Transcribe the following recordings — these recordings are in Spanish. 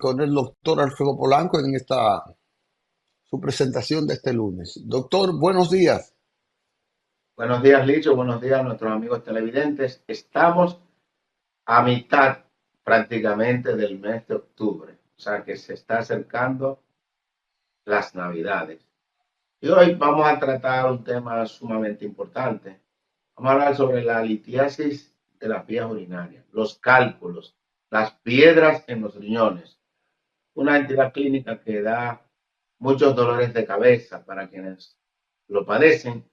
con el doctor Alfredo Polanco en esta su presentación de este lunes. Doctor, buenos días. Buenos días, Licho. Buenos días a nuestros amigos televidentes. Estamos a mitad prácticamente del mes de octubre, o sea que se está acercando las Navidades. Y hoy vamos a tratar un tema sumamente importante. Vamos a hablar sobre la litiasis de las vías urinarias, los cálculos, las piedras en los riñones, una entidad clínica que da muchos dolores de cabeza para quienes lo padecen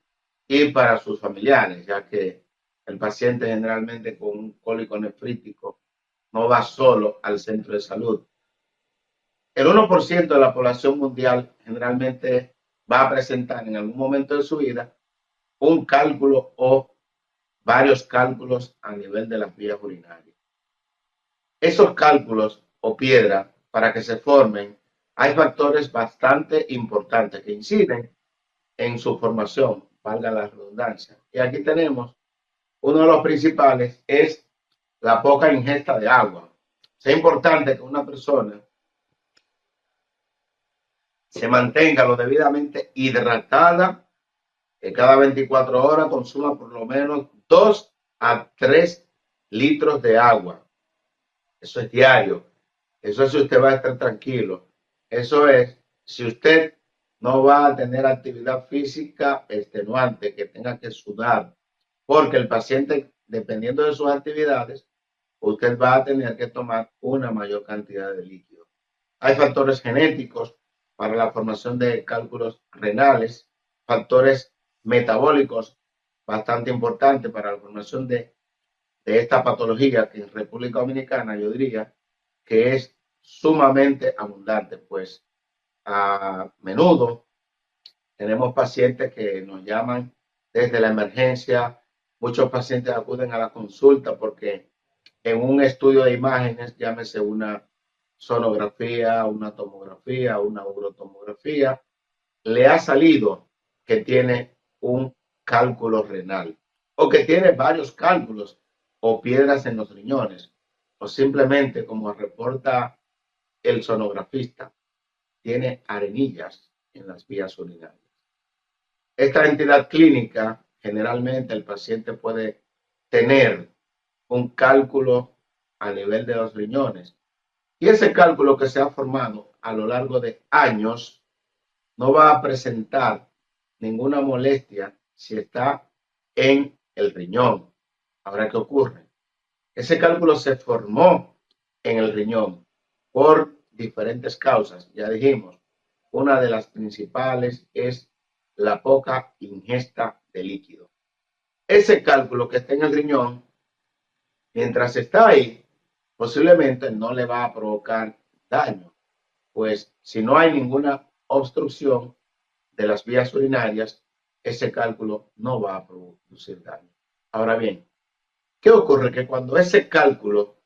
y para sus familiares, ya que el paciente generalmente con un cólico nefrítico no va solo al centro de salud. El 1% de la población mundial generalmente va a presentar en algún momento de su vida un cálculo o varios cálculos a nivel de las vías urinarias. Esos cálculos o piedras, para que se formen, hay factores bastante importantes que inciden en su formación, valga la redundancia. Y aquí tenemos uno de los principales, es la poca ingesta de agua. Es importante que una persona se mantenga lo debidamente hidratada, que cada 24 horas consuma por lo menos 2 a 3 litros de agua. Eso es diario. Eso es si usted va a estar tranquilo. Eso es si usted no va a tener actividad física extenuante, que tenga que sudar, porque el paciente, dependiendo de sus actividades, usted va a tener que tomar una mayor cantidad de líquido. Hay factores genéticos para la formación de cálculos renales, factores metabólicos bastante importantes para la formación de esta patología que en República Dominicana yo diría que es sumamente abundante, pues a menudo tenemos pacientes que nos llaman desde la emergencia, muchos pacientes acuden a la consulta porque en un estudio de imágenes, llámese una sonografía, una tomografía, una urotomografía, le ha salido que tiene un cálculo renal o que tiene varios cálculos o piedras en los riñones o simplemente, como reporta el sonografista, tiene arenillas en las vías urinarias. Esta entidad clínica, generalmente el paciente puede tener un cálculo a nivel de los riñones y ese cálculo que se ha formado a lo largo de años no va a presentar ninguna molestia si está en el riñón. Ahora, ¿qué ocurre? Ese cálculo se formó en el riñón por diferentes causas. Ya dijimos, una de las principales es la poca ingesta de líquido. Ese cálculo que está en el riñón, mientras está ahí, posiblemente no le va a provocar daño, pues si no hay ninguna obstrucción de las vías urinarias, ese cálculo no va a producir daño. Ahora bien, ¿qué ocurre? Que cuando ese cálculo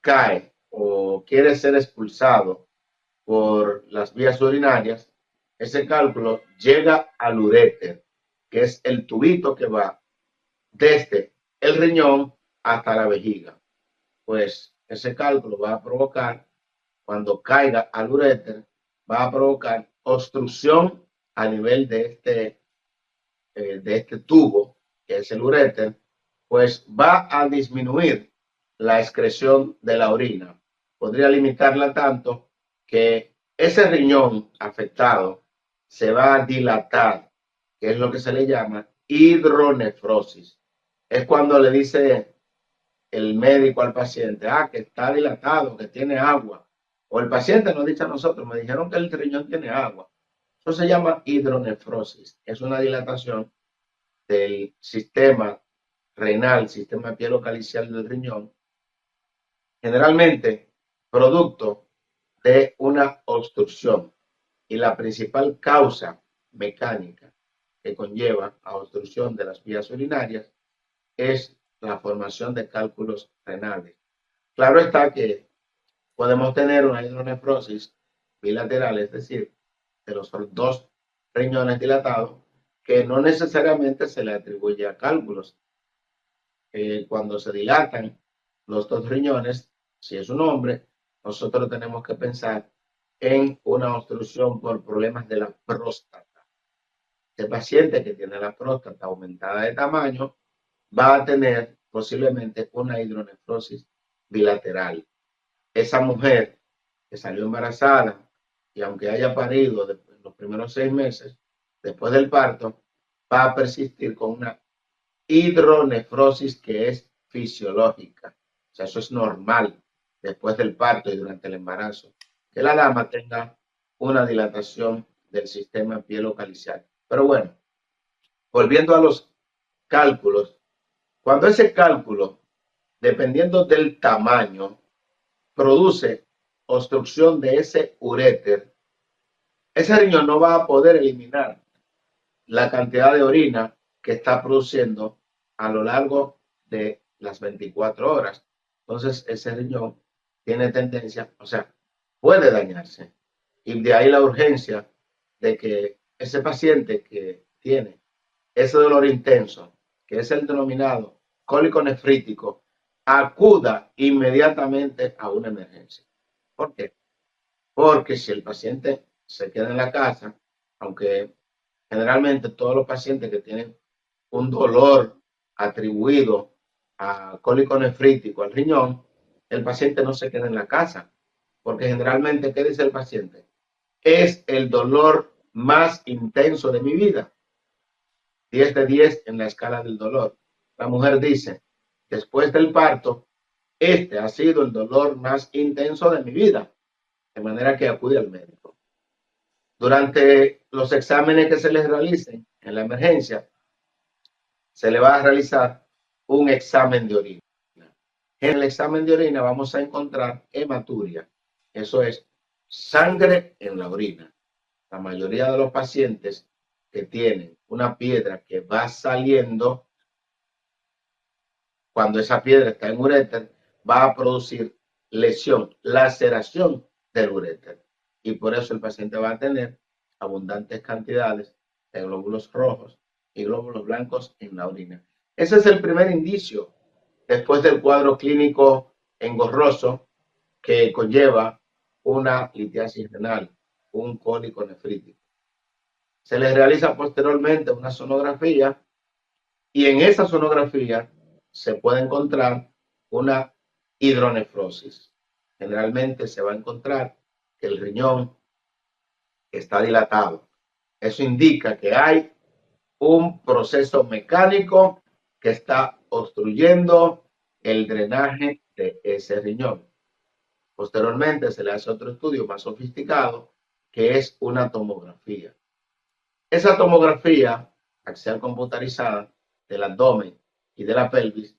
cae o quiere ser expulsado por las vías urinarias, ese cálculo llega al uréter, que es el tubito que va desde el riñón hasta la vejiga. Pues ese cálculo va a provocar, cuando caiga al uréter, va a provocar obstrucción a nivel de este tubo, que es el uréter, pues va a disminuir la excreción de la orina. Podría limitarla tanto que ese riñón afectado se va a dilatar, que es lo que se le llama hidronefrosis. Es cuando le dice el médico al paciente, que está dilatado, que tiene agua. O el paciente nos dice a nosotros, me dijeron que el riñón tiene agua. Eso se llama hidronefrosis. Es una dilatación del sistema renal, sistema pielocalicial del riñón, generalmente producto de una obstrucción. Y la principal causa mecánica que conlleva a obstrucción de las vías urinarias es la formación de cálculos renales. Claro está que podemos tener una hidronefrosis bilateral, es decir, de los dos riñones dilatados, que no necesariamente se le atribuye a cálculos. Cuando se dilatan los dos riñones, si es un hombre, nosotros tenemos que pensar en una obstrucción por problemas de la próstata. El paciente que tiene la próstata aumentada de tamaño va a tener posiblemente una hidronefrosis bilateral. Esa mujer que salió embarazada y aunque haya parido en los primeros 6 meses, después del parto, va a persistir con una hidronefrosis que es fisiológica. O sea, eso es normal después del parto y durante el embarazo. Que la dama tenga una dilatación del sistema pielocaliciar. Pero bueno, volviendo a los cálculos, cuando ese cálculo, dependiendo del tamaño, produce obstrucción de ese uréter, ese riñón no va a poder eliminar la cantidad de orina que está produciendo a lo largo de las 24 horas. Entonces, ese riñón tiene tendencia, o sea, puede dañarse. Y de ahí la urgencia de que ese paciente que tiene ese dolor intenso, que es el denominado cólico nefrítico, acuda inmediatamente a una emergencia. ¿Por qué? Porque si el paciente se queda en la casa, aunque generalmente todos los pacientes que tienen un dolor atribuido a cólico nefrítico al riñón, el paciente no se queda en la casa, porque generalmente, ¿qué dice el paciente? Es el dolor más intenso de mi vida. 10 de 10 en la escala del dolor. La mujer dice, después del parto, este ha sido el dolor más intenso de mi vida, de manera que acude al médico. Durante los exámenes que se les realicen en la emergencia, se le va a realizar un examen de orina. En el examen de orina vamos a encontrar hematuria, eso es sangre en la orina. La mayoría de los pacientes que tienen una piedra que va saliendo, cuando esa piedra está en uréter, va a producir lesión, laceración del uréter. Y por eso el paciente va a tener abundantes cantidades de glóbulos rojos y glóbulos blancos en la orina. Ese es el primer indicio después del cuadro clínico engorroso que conlleva una litiasis renal, un cólico nefrítico. Se le realiza posteriormente una sonografía y en esa sonografía se puede encontrar una hidronefrosis. Generalmente se va a encontrar que el riñón está dilatado. Eso indica que hay un proceso mecánico que está obstruyendo el drenaje de ese riñón. Posteriormente se le hace otro estudio más sofisticado que es una tomografía. Esa tomografía axial computarizada del abdomen y de la pelvis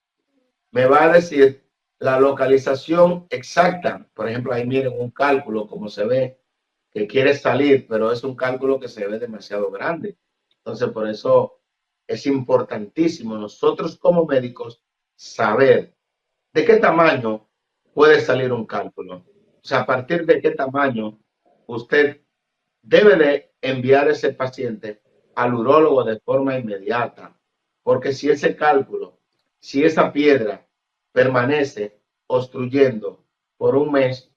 me va a decir la localización exacta. Por ejemplo, ahí miren un cálculo como se ve que quiere salir, pero es un cálculo que se ve demasiado grande. Entonces, por eso es importantísimo nosotros como médicos saber de qué tamaño puede salir un cálculo. O sea, a partir de qué tamaño usted debe de enviar ese paciente al urólogo de forma inmediata, porque si ese cálculo, si esa piedra permanece obstruyendo por un mes,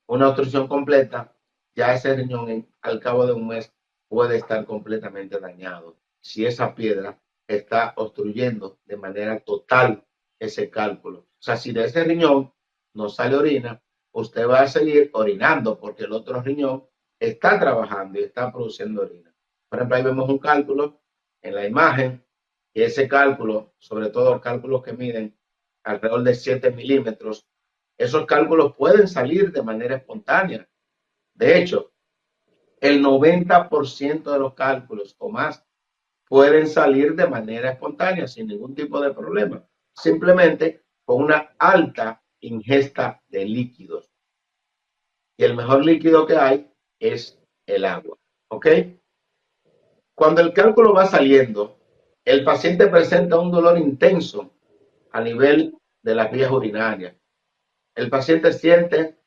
una obstrucción completa, ya ese riñón al cabo de un mes puede estar completamente dañado. Si esa piedra está obstruyendo de manera total ese cálculo. O sea, si de ese riñón no sale orina, usted va a seguir orinando porque el otro riñón está trabajando y está produciendo orina. Por ejemplo, ahí vemos un cálculo en la imagen y ese cálculo, sobre todo los cálculos que miden alrededor de 7 milímetros, esos cálculos pueden salir de manera espontánea. De hecho, el 90% de los cálculos o más pueden salir de manera espontánea sin ningún tipo de problema, simplemente con una alta ingesta de líquidos. Y el mejor líquido que hay es el agua. ¿Ok? Cuando el cálculo va saliendo, el paciente presenta un dolor intenso a nivel de las vías urinarias. El paciente siente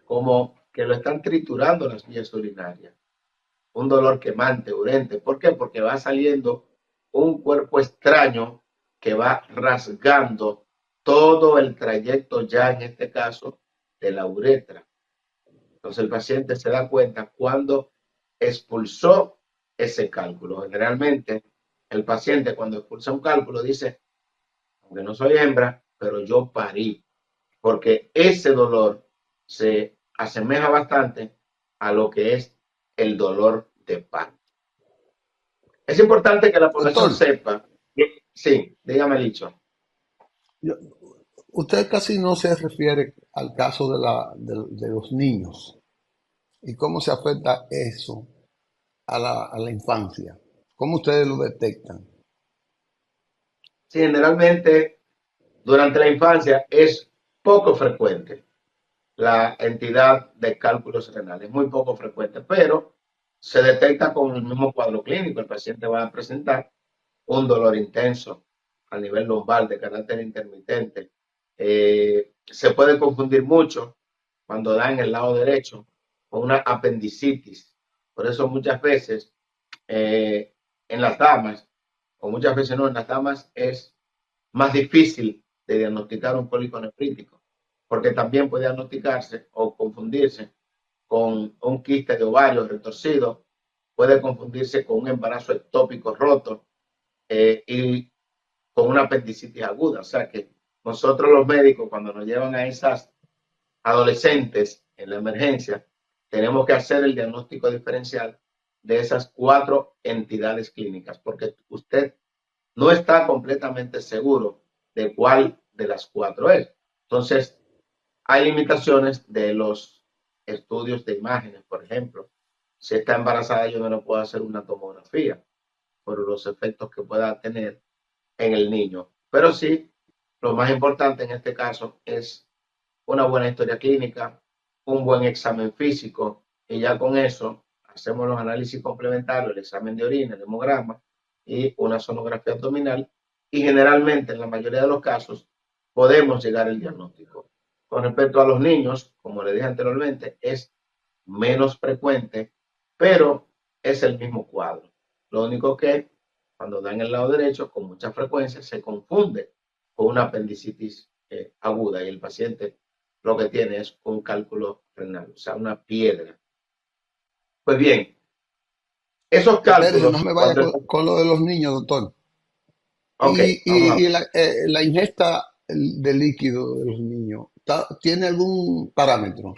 como que lo están triturando las vías urinarias. Un dolor quemante, urente. ¿Por qué? Porque va saliendo un cuerpo extraño que va rasgando todo el trayecto ya en este caso de la uretra. Entonces el paciente se da cuenta cuando expulsó ese cálculo. Generalmente el paciente cuando expulsa un cálculo dice, aunque no soy hembra, pero yo parí, porque ese dolor se asemeja bastante a lo que es el dolor de parto. Es importante que la población Doctor, sepa, sí, dígame Licho. yo- usted casi no se refiere al caso de los niños y cómo se afecta eso a la infancia. ¿Cómo ustedes lo detectan? Sí, generalmente durante la infancia es poco frecuente la entidad de cálculos renales, muy poco frecuente, pero se detecta con el mismo cuadro clínico. El paciente va a presentar un dolor intenso a nivel lumbar de carácter intermitente. Se puede confundir mucho cuando da en el lado derecho con una apendicitis. Por eso muchas veces en las damas, o muchas veces no, en las damas es más difícil de diagnosticar un cólico nefrítico, porque también puede diagnosticarse o confundirse con un quiste de ovario retorcido, puede confundirse con un embarazo ectópico roto y con una apendicitis aguda. O sea que nosotros los médicos, cuando nos llevan a esas adolescentes en la emergencia, tenemos que hacer el diagnóstico diferencial de esas cuatro entidades clínicas, porque usted no está completamente seguro de cuál de las cuatro es. Entonces, hay limitaciones de los estudios de imágenes, por ejemplo. Si está embarazada, yo no le puedo hacer una tomografía por los efectos que pueda tener en el niño. Pero sí, lo más importante en este caso es una buena historia clínica, un buen examen físico y ya con eso hacemos los análisis complementarios, el examen de orina, el hemograma y una sonografía abdominal y generalmente en la mayoría de los casos podemos llegar al diagnóstico. Con respecto a los niños, como le dije anteriormente, es menos frecuente, pero es el mismo cuadro. Lo único que cuando da en el lado derecho, con mucha frecuencia se confunde con una apendicitis aguda y el paciente lo que tiene es un cálculo renal, o sea, una piedra. Pues bien, esos Espérese, no cálculos, me vaya cuando... con lo de los niños, doctor. Ok, vamos a Y ver. la ingesta de líquido de los niños, ¿tiene algún parámetro?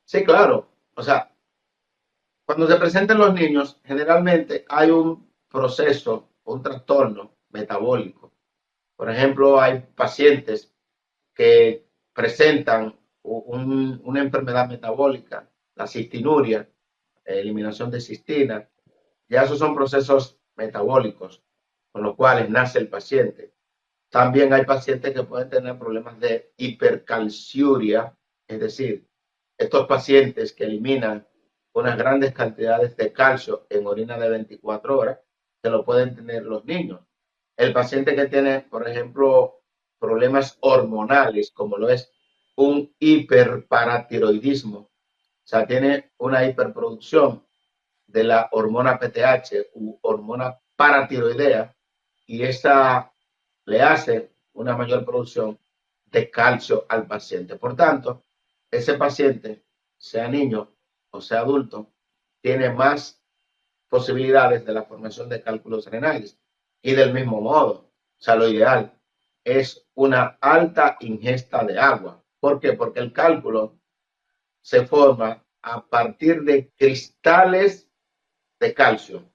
Sí, claro. O sea, cuando se presentan los niños, generalmente hay un proceso, un trastorno metabólico. Por ejemplo, hay pacientes que presentan una enfermedad metabólica, la cistinuria, eliminación de cistina. Ya esos son procesos metabólicos con los cuales nace el paciente. También hay pacientes que pueden tener problemas de hipercalciuria, es decir, estos pacientes que eliminan unas grandes cantidades de calcio en orina de 24 horas, que lo pueden tener los niños. El paciente que tiene, por ejemplo, problemas hormonales, como lo es un hiperparatiroidismo, o sea, tiene una hiperproducción de la hormona PTH u hormona paratiroidea y esta le hace una mayor producción de calcio al paciente. Por tanto, ese paciente, sea niño o sea adulto, tiene más posibilidades de la formación de cálculos renales. Y del mismo modo, o sea, lo ideal es una alta ingesta de agua. ¿Por qué? Porque el cálculo se forma a partir de cristales de calcio,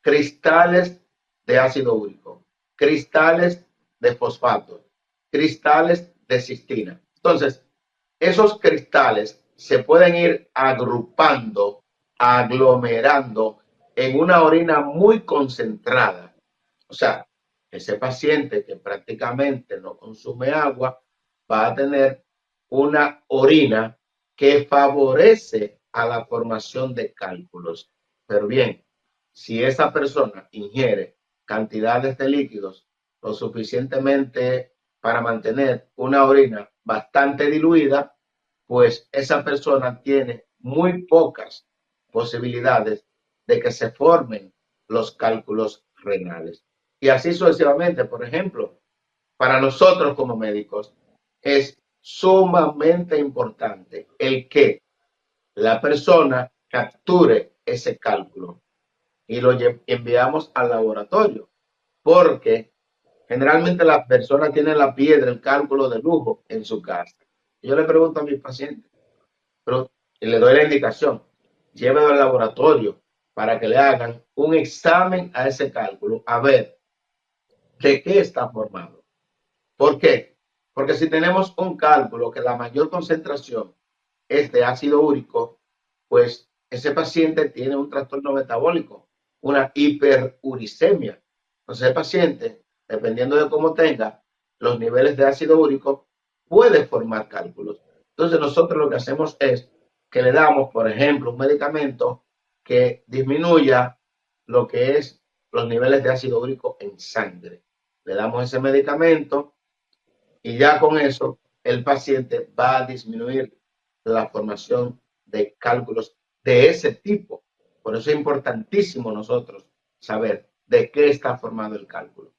cristales de ácido úrico, cristales de fosfato, cristales de cistina. Entonces, esos cristales se pueden ir agrupando, aglomerando en una orina muy concentrada. O sea, ese paciente que prácticamente no consume agua va a tener una orina que favorece a la formación de cálculos. Pero bien, si esa persona ingiere cantidades de líquidos lo suficientemente para mantener una orina bastante diluida, pues esa persona tiene muy pocas posibilidades de que se formen los cálculos renales. Y así sucesivamente, por ejemplo, para nosotros como médicos es sumamente importante el que la persona capture ese cálculo y lo enviamos al laboratorio, porque generalmente las personas tienen la piedra, el cálculo de lujo en su casa. Yo le pregunto a mis pacientes, pero y le doy la indicación, llévelo al laboratorio para que le hagan un examen a ese cálculo, a ver de qué está formado. ¿Por qué? Porque si tenemos un cálculo que la mayor concentración es de ácido úrico, pues ese paciente tiene un trastorno metabólico, una hiperuricemia. Entonces el paciente, dependiendo de cómo tenga los niveles de ácido úrico, puede formar cálculos. Entonces nosotros lo que hacemos es que le damos, por ejemplo, un medicamento que disminuya lo que es los niveles de ácido úrico en sangre. Le damos ese medicamento y ya con eso el paciente va a disminuir la formación de cálculos de ese tipo. Por eso es importantísimo nosotros saber de qué está formado el cálculo.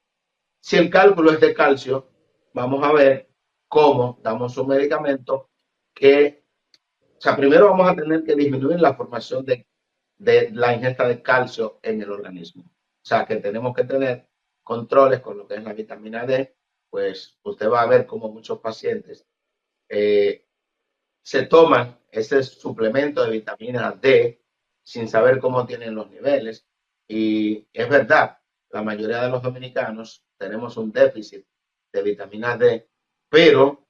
Si el cálculo es de calcio, vamos a ver cómo damos un medicamento que, o sea, primero vamos a tener que disminuir la formación de la ingesta de calcio en el organismo. O sea, que tenemos que tener controles con lo que es la vitamina D, pues usted va a ver como muchos pacientes eh, se toman ese suplemento de vitamina D sin saber cómo tienen los niveles. Y es verdad, la mayoría de los dominicanos tenemos un déficit de vitamina D, pero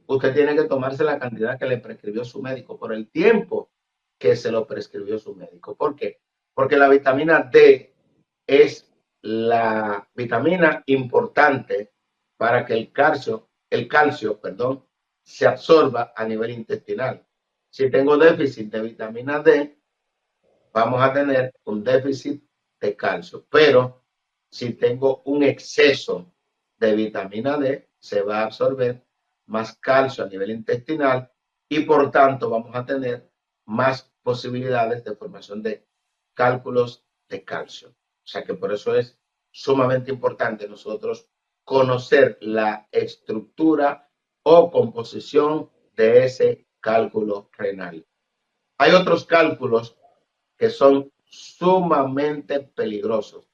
usted tiene que tomarse la cantidad que le prescribió su médico por el tiempo que se lo prescribió su médico. ¿Por qué? Porque la vitamina D es la vitamina importante para que el calcio, perdón, se absorba a nivel intestinal. Si tengo déficit de vitamina D, vamos a tener un déficit de calcio, pero si tengo un exceso de vitamina D, se va a absorber más calcio a nivel intestinal y por tanto vamos a tener más posibilidades de formación de cálculos de calcio. O sea que por eso es sumamente importante nosotros conocer la estructura o composición de ese cálculo renal. Hay otros cálculos que son sumamente peligrosos,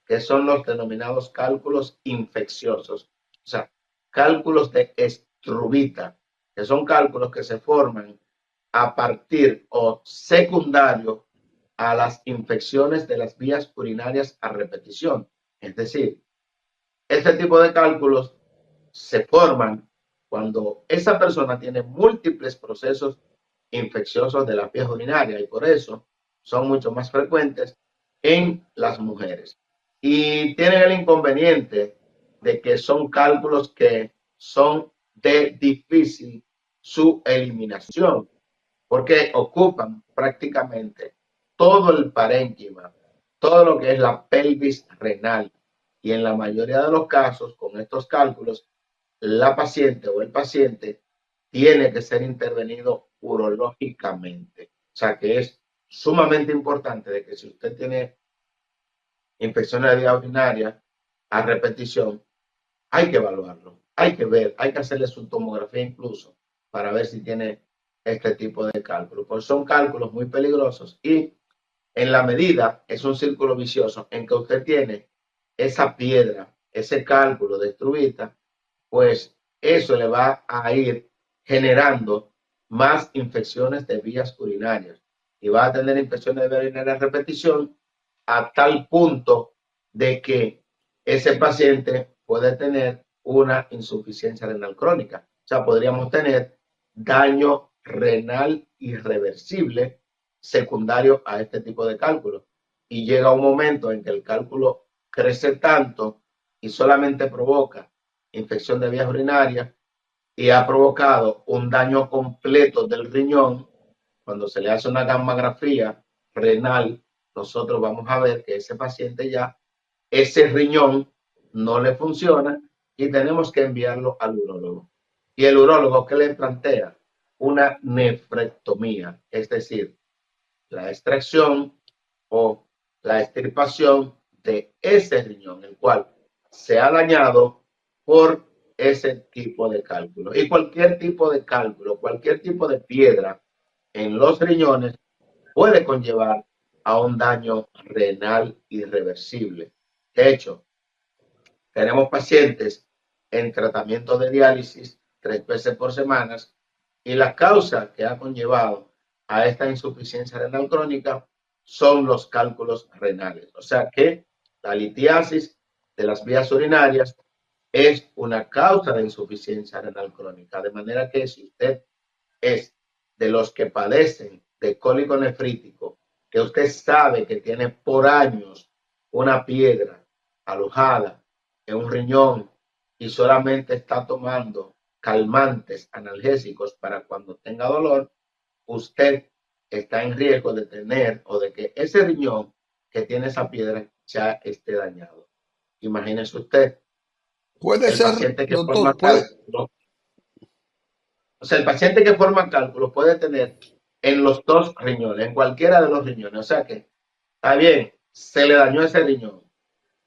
que son los denominados cálculos infecciosos, o sea, cálculos de estrubita, que son cálculos que se forman a partir o secundario a las infecciones de las vías urinarias a repetición. Es decir, este tipo de cálculos se forman cuando esa persona tiene múltiples procesos infecciosos de la vías urinarias y por eso son mucho más frecuentes en las mujeres. Y tienen el inconveniente de que son cálculos que son de difícil su eliminación, porque ocupan prácticamente todo el parénquima, todo lo que es la pelvis renal. Y en la mayoría de los casos, con estos cálculos, la paciente o el paciente tiene que ser intervenido urológicamente. O sea que es sumamente importante de que si usted tiene infecciones de vía urinaria a repetición, hay que evaluarlo, hay que ver, hay que hacerle su tomografía incluso para ver si tiene este tipo de cálculos. Pues son cálculos muy peligrosos y en la medida es un círculo vicioso en que usted tiene esa piedra, ese cálculo de estrubita, pues eso le va a ir generando más infecciones de vías urinarias y va a tener infecciones de vías urinarias a repetición a tal punto de que ese paciente puede tener una insuficiencia renal crónica. O sea, podríamos tener daño renal irreversible secundario a este tipo de cálculos. Y llega un momento en que el cálculo crece tanto y solamente provoca infección de vías urinarias y ha provocado un daño completo del riñón. Cuando se le hace una gammagrafía renal, nosotros vamos a ver que ese paciente ya, ese riñón no le funciona y tenemos que enviarlo al urólogo. Y el urólogo, ¿qué le plantea? Una nefrectomía, es decir, la extracción o la extirpación de ese riñón, el cual se ha dañado por ese tipo de cálculo. Y cualquier tipo de cálculo, cualquier tipo de piedra en los riñones puede conllevar a un daño renal irreversible. De hecho, tenemos pacientes en tratamiento de diálisis 3 veces por semana y la causa que ha conllevado a esta insuficiencia renal crónica son los cálculos renales. O sea que la litiasis de las vías urinarias es una causa de insuficiencia renal crónica. De manera que si usted es de los que padecen de cólico nefrítico, que usted sabe que tiene por años una piedra alojada en un riñón y solamente está tomando calmantes analgésicos para cuando tenga dolor, usted está en riesgo de tener o de que ese riñón que tiene esa piedra ya esté dañado. Imagínese usted, Puede el ser, paciente que forma doctor, puede, cálculo, o sea, el paciente que forma cálculo puede tener en los dos riñones, en cualquiera de los riñones. O sea que, está bien, se le dañó ese riñón,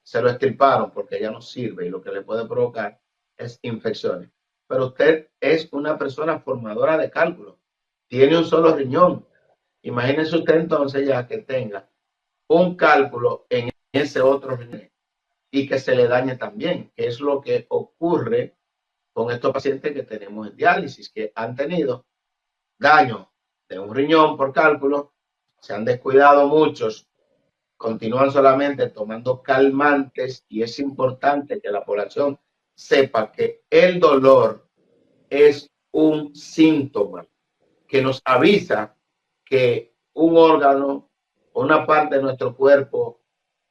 se lo extirparon porque ya no sirve y lo que le puede provocar es infecciones. Pero usted es una persona formadora de cálculo, tiene un solo riñón. Imagínese usted entonces ya que tenga un cálculo en ese otro riñón y que se le dañe también, que es lo que ocurre con estos pacientes que tenemos en diálisis, que han tenido daño de un riñón por cálculo, se han descuidado muchos, continúan solamente tomando calmantes y es importante que la población sepa que el dolor es un síntoma que nos avisa que un órgano o una parte de nuestro cuerpo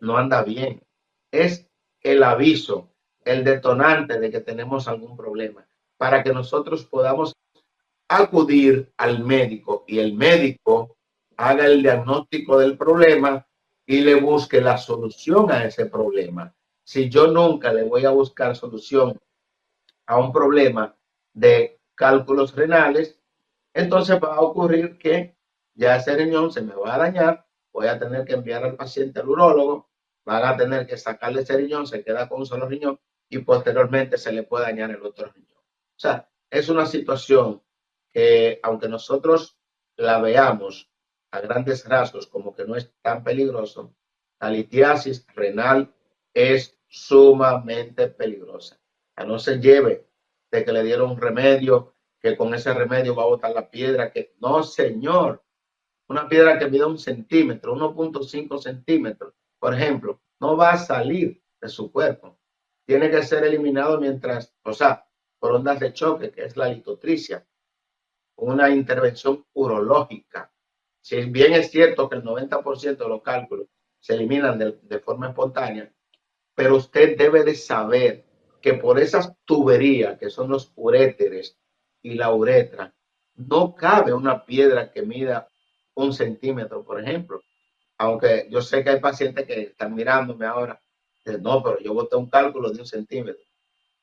no anda bien. Es el aviso, el detonante de que tenemos algún problema para que nosotros podamos acudir al médico y el médico haga el diagnóstico del problema y le busque la solución a ese problema. Si yo nunca le voy a buscar solución a un problema de cálculos renales, entonces va a ocurrir que ya ese riñón se me va a dañar, voy a tener que enviar al paciente al urólogo, van a tener que sacarle ese riñón, se queda con un solo riñón y posteriormente se le puede dañar el otro riñón. O sea, es una situación que aunque nosotros la veamos a grandes rasgos como que no es tan peligroso, la litiasis renal es sumamente peligrosa. A no se lleve de que le dieron un remedio, que con ese remedio va a botar la piedra, que no, señor, una piedra que mide 1 centímetro, 1,5 centímetros, por ejemplo, no va a salir de su cuerpo. Tiene que ser eliminado mientras, o sea, por ondas de choque, que es la litotricia, una intervención urológica. Si bien es cierto que el 90% de los cálculos se eliminan de forma espontánea, pero usted debe de saber que por esas tuberías que son los uréteres y la uretra, no cabe una piedra que mida 1 centímetro, por ejemplo. Aunque yo sé que hay pacientes que están mirándome ahora, dicen, no, pero yo boté un cálculo de 1 centímetro.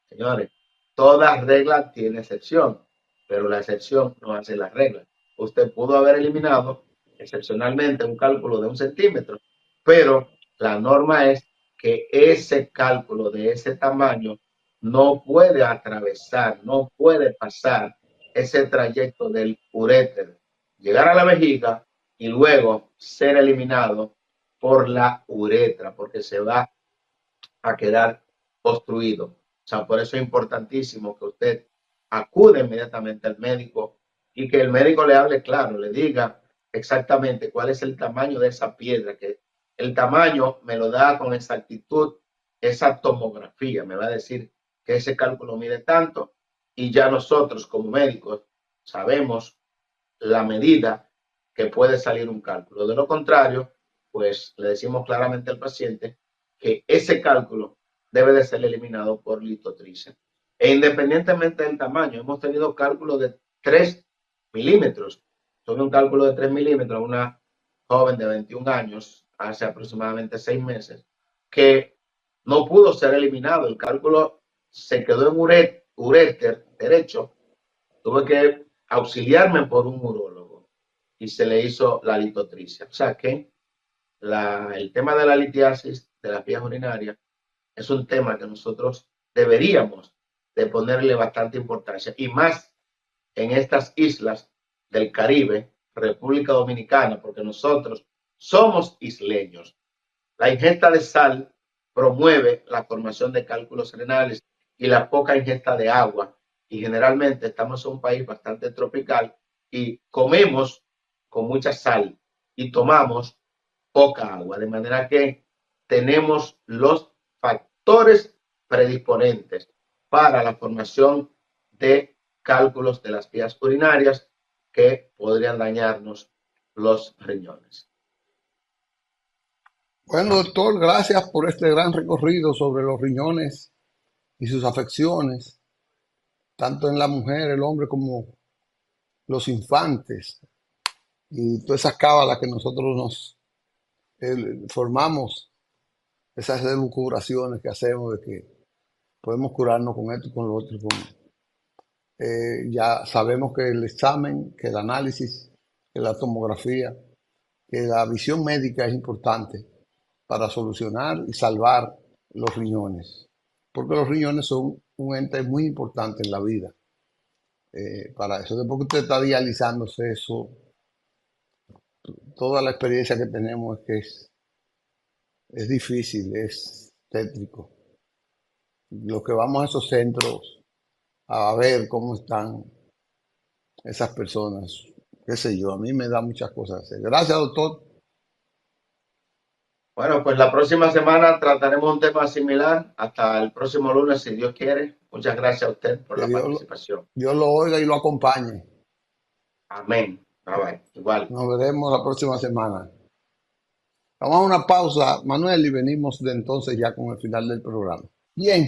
Señores, toda regla tiene excepción, pero la excepción no hace la regla. Usted pudo haber eliminado excepcionalmente un cálculo de 1 centímetro, pero la norma es que ese cálculo de ese tamaño no puede atravesar, no puede pasar ese trayecto del uréter, llegar a la vejiga y luego ser eliminado por la uretra, porque se va a quedar obstruido. O sea, por eso es importantísimo que usted acude inmediatamente al médico y que el médico le hable claro, le diga exactamente cuál es el tamaño de esa piedra, que el tamaño me lo da con exactitud esa tomografía, me va a decir que ese cálculo mide tanto y ya nosotros como médicos sabemos la medida que puede salir un cálculo. De lo contrario, pues le decimos claramente al paciente que ese cálculo debe de ser eliminado por litotricia. E independientemente del tamaño, hemos tenido cálculos de 3 milímetros. Tuve un cálculo de 3 milímetros, una joven de 21 años, hace aproximadamente 6 meses, que no pudo ser eliminado. El cálculo se quedó en uréter derecho. Tuve que auxiliarme por un urólogo y se le hizo la litotricia. O sea que el tema de la litiasis de las vías urinarias es un tema que nosotros deberíamos de ponerle bastante importancia. Y más en estas islas del Caribe, República Dominicana, porque nosotros somos isleños. La ingesta de sal promueve la formación de cálculos renales y la poca ingesta de agua. Y generalmente estamos en un país bastante tropical y comemos con mucha sal y tomamos poca agua, de manera que tenemos los factores predisponentes para la formación de cálculos de las vías urinarias que podrían dañarnos los riñones. Bueno, doctor, gracias por este gran recorrido sobre los riñones y sus afecciones, tanto en la mujer, el hombre, como los infantes, y todas esas cábalas que nosotros nos formamos, esas elucubraciones que hacemos de que podemos curarnos con esto y con lo otro. Ya sabemos que el examen, que el análisis, que la tomografía, que la visión médica es importante para solucionar y salvar los riñones, porque los riñones son un ente muy importante en la vida. Para eso, después que usted está dializándose eso, toda la experiencia que tenemos es que es difícil, es tétrico. Los que vamos a esos centros a ver cómo están esas personas, qué sé yo, a mí me da muchas cosas hacer. Gracias, doctor. Bueno, pues la próxima semana trataremos un tema similar. Hasta el próximo lunes, si Dios quiere. Muchas gracias a usted por Que la Dios, participación. Dios lo oiga y lo acompañe. Amén. Bye bye. Igual. Nos veremos la próxima semana. Vamos a una pausa, Manuel, y venimos de entonces ya con el final del programa. Bien.